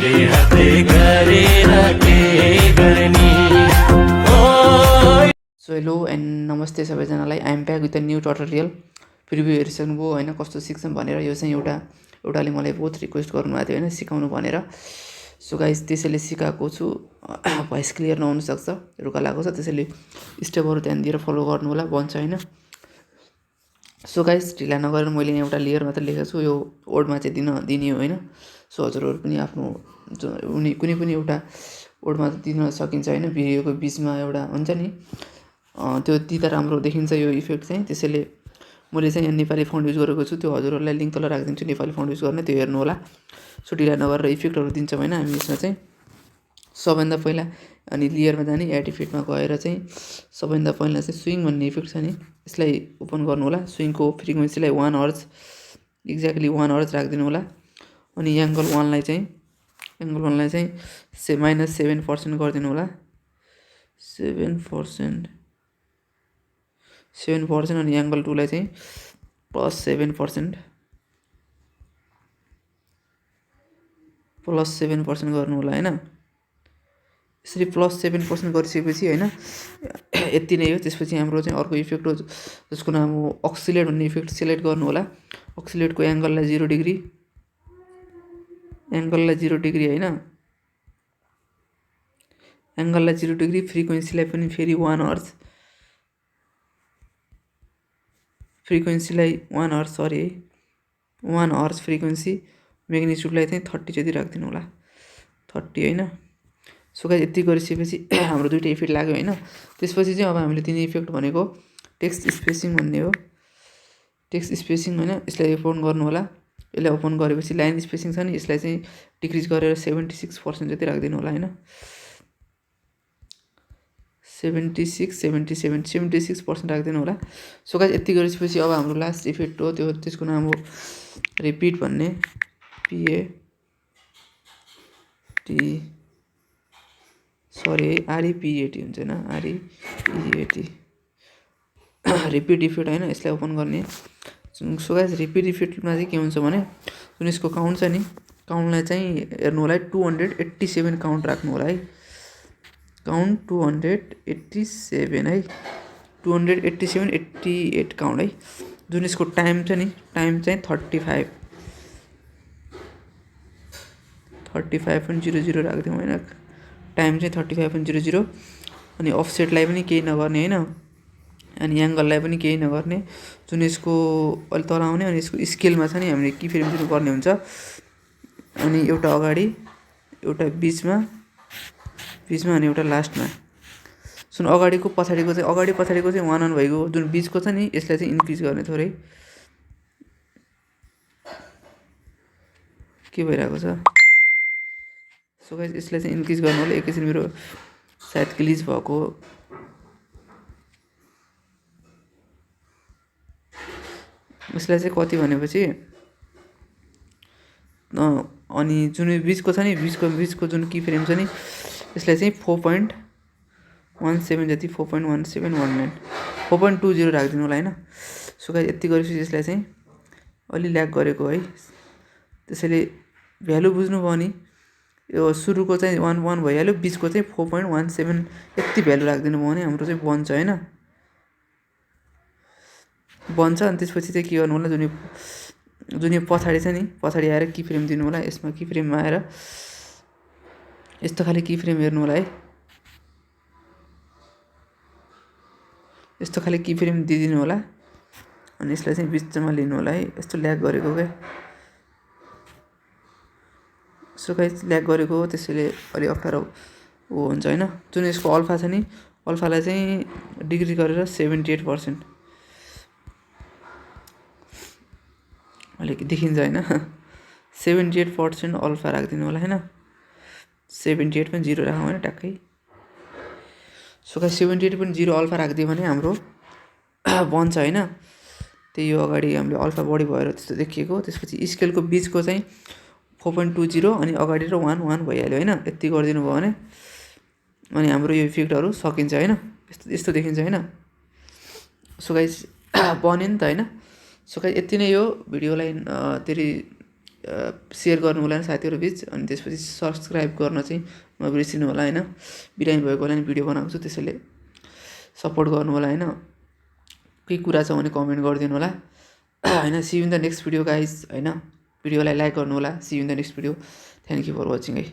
So hello and नमस्ते सबैजनालाई। I am back with a new tutorial. Preview हेरिसक्नुभयो होइन, कस्तो सिक्छौँ भनेर। यो चाहिँ एउटाले मलाई बहुत रिक्वेस्ट गर्नुभएको थियो होइन, सिकाउनु भनेर। सो गाइस त्यसैले सिकाएको छु। भोइस क्लियर नहुनसक्छ, रुका लागेको छ, त्यसैले स्टेपहरू ध्यान दिएर फलो गर्नु होला, भन्छ होइन। सो गाइस ढिला नगरेर मैले यहाँ एउटा लेयर मात्र लेखेको छु, यो वर्डमा चाहिँ दिने हो होइन। सो हजुरहरू पनि आफ्नो कुनै पनि एउटा वर्डमा दिन सकिन्छ होइन। भिडियोको बिचमा एउटा हुन्छ नि, त्यो दिँदा राम्रो देखिन्छ यो इफेक्ट चाहिँ। त्यसैले मैले चाहिँ यहाँ नेपाली फन्ट युज गरेको छु, त्यो हजुरहरूलाई लिङ्क तल राखिदिन्छु, नेपाली फन्ट युज गर्ने, त्यो हेर्नु होला। सो ढिला नगरेर इफेक्टहरू दिन्छौँ होइन हामी यसमा चाहिँ। सबभन्दा पहिला अनि लेयरमा जाने, एड इफेक्टमा गएर चाहिँ सबभन्दा पहिला चाहिँ स्विङ भन्ने इफेक्ट छ नि, यसलाई ओपन गर्नु होला। स्विङको फ्रिक्वेन्सीलाई 1 हर्ज, एक्ज्याक्टली 1 हर्ज राखिदिनु होला। अनि एङ्गल वानलाई चाहिँ -7% गरिदिनु होला। 7% अनि एङ्गल 2लाई चाहिँ +7% गर्नु होला होइन। यसरी +7% गरिसकेपछि होइन, यति नै हो। त्यसपछि हाम्रो चाहिँ अर्को इफेक्ट हो जसको नाम हो अक्सिलेट भन्ने इफेक्ट सिलेक्ट गर्नु होला। अक्सिलेटको एङ्गललाई 0 डिग्री होइन, एङ्गललाई 0 डिग्री, फ्रिक्वेन्सीलाई पनि फेरि 1 हर्ज, फ्रिक्वेन्सीलाई 1 हर्ज फ्रिक्वेन्सी, म्याग्निट्युडलाई चाहिँ 30 जति राखिदिनु होला, 30 होइन। सो गाइस यति गरिसकेपछि हाम्रो दुईवटा इफेक्ट लाग्यो होइन। त्यसपछि चाहिँ अब हामीले दिने इफेक्ट भनेको टेक्स्ट स्पेसिङ भन्ने हो। टेक्स्ट स्पेसिङ होइन, यसलाई ओपन गर्नु होला। यसलाई ओपन गरेपछि लाइन स्पेसिङ छ नि, यसलाई चाहिँ डिक्रिज गरेर 76% जति राखिदिनु होला होइन। 76% राखिदिनु होला। सो गाइस यति गरिसकेपछि अब हाम्रो लास्ट इफेक्ट हो, त्यसको नाम हो रिपिट भन्ने, REPAT हुन्छ होइन, REPAT, रिपिट इफेक्ट होइन। यसलाई ओपन गर्ने। सो गाइस रिपिट इफेक्टमा चाहिँ के हुन्छ भने, जुन यसको काउन्ट छ नि, काउन्टलाई चाहिँ हेर्नु होला है, 287 काउन्ट राख्नु होला है। काउन्ट 287 है, 287, 88 काउन्ट है। जुन यसको टाइम छ नि, टाइम चाहिँ 35.00 राखिदिउँ होइन। टाइम चाहिँ 35.00। अनि अफसेटलाई पनि केही नगर्ने होइन, अनि एङ्गललाई पनि केही नगर्ने। जुन यसको अलि तल आउने, अनि यसको स्केलमा छ नि हामीले की फ्रेम दिनुपर्ने हुन्छ। अनि एउटा अगाडि, एउटा बिचमा अनि एउटा लास्टमा। जुन अगाडि पछाडिको चाहिँ 1 भइगयो। जुन बिचको छ नि, यसलाई चाहिँ इन्क्रिज गर्ने थोरै। के भइरहेको छ? सो गाइस यसलाई चाहिँ इन्क्रिज गर्नु होला। एकैछिन मेरो सायद ग्लिच भएको। यसलाई चाहिँ कति भनेपछि, अनि जुन बिचको छ नि, बिचको जुन की फ्रेम छ नि, यसलाई चाहिँ 4.17 जति, 4.1719, 4.20 राखिदिनु होला होइन। सो गाइस यति गरेपछि यसलाई चाहिँ अलि ल्याग गरेको है। त्यसैले भ्यालु बुझ्नुभयो नि, यो सुरुको चाहिँ 1 भइहाल्यो, बिचको चाहिँ 4.17 यति भ्यालु राखिदिनु भयो भने हाम्रो चाहिँ बन्छ होइन, बन्छ। अनि त्यसपछि चाहिँ के गर्नु होला, जुन यो पछाडि छ नि, पछाडि आएर की फ्रेम दिनु होला। यसमा की फ्रेममा आएर यस्तो खाले की फ्रेम हेर्नु होला है, यस्तो खाले की फ्रेम दिइदिनु होला। अनि यसलाई चाहिँ बिचमा लिनु होला है, यस्तो ल्याग गरेको क्या। सो गाइस ल्याग गरेको हो, त्यसैले अलिक अप्ठ्यारो हुन्छ होइन। जुन यसको अल्फा छ नि, अल्फालाई चाहिँ डिग्री गरेर 78% अलिक देखिन्छ होइन। 78% अल्फा राखिदिनु होला होइन। 78.0 राखौँ होइन ट्याक्कै। सो गाइस 78.0 अल्फा राखिदियो भने हाम्रो बन्छ होइन। त्यही हो, अगाडि हामीले अल्फा बढी भएर त्यस्तो देखिएको। त्यसपछि स्केलको बिचको चाहिँ 4.20 अनि अगाडि र 1 भइहाल्यो होइन। यति गरिदिनु भयो भने अनि हाम्रो यो इफेक्टहरू सकिन्छ होइन। यस्तो देखिन्छ होइन। सो गाइस बन्यो नि त होइन। सो गाइस यति नै हो। भिडियोलाई सेयर गर्नु होला साथीहरु बीच अनि त्यसपछि सब्स्क्राइब गर्न चाहिँ नबिर्सिनु होला हैन बिरामी भएको होला नि भिडियो बनाउँछु त्यसैले सपोर्ट गर्नु होला हैन के कुरा छ भने कमेन्ट गरिदिनु होला हैन see you in the next video guys हैन भिडियोलाई लाइक गर्नु होला see you in the next video thank you for watching है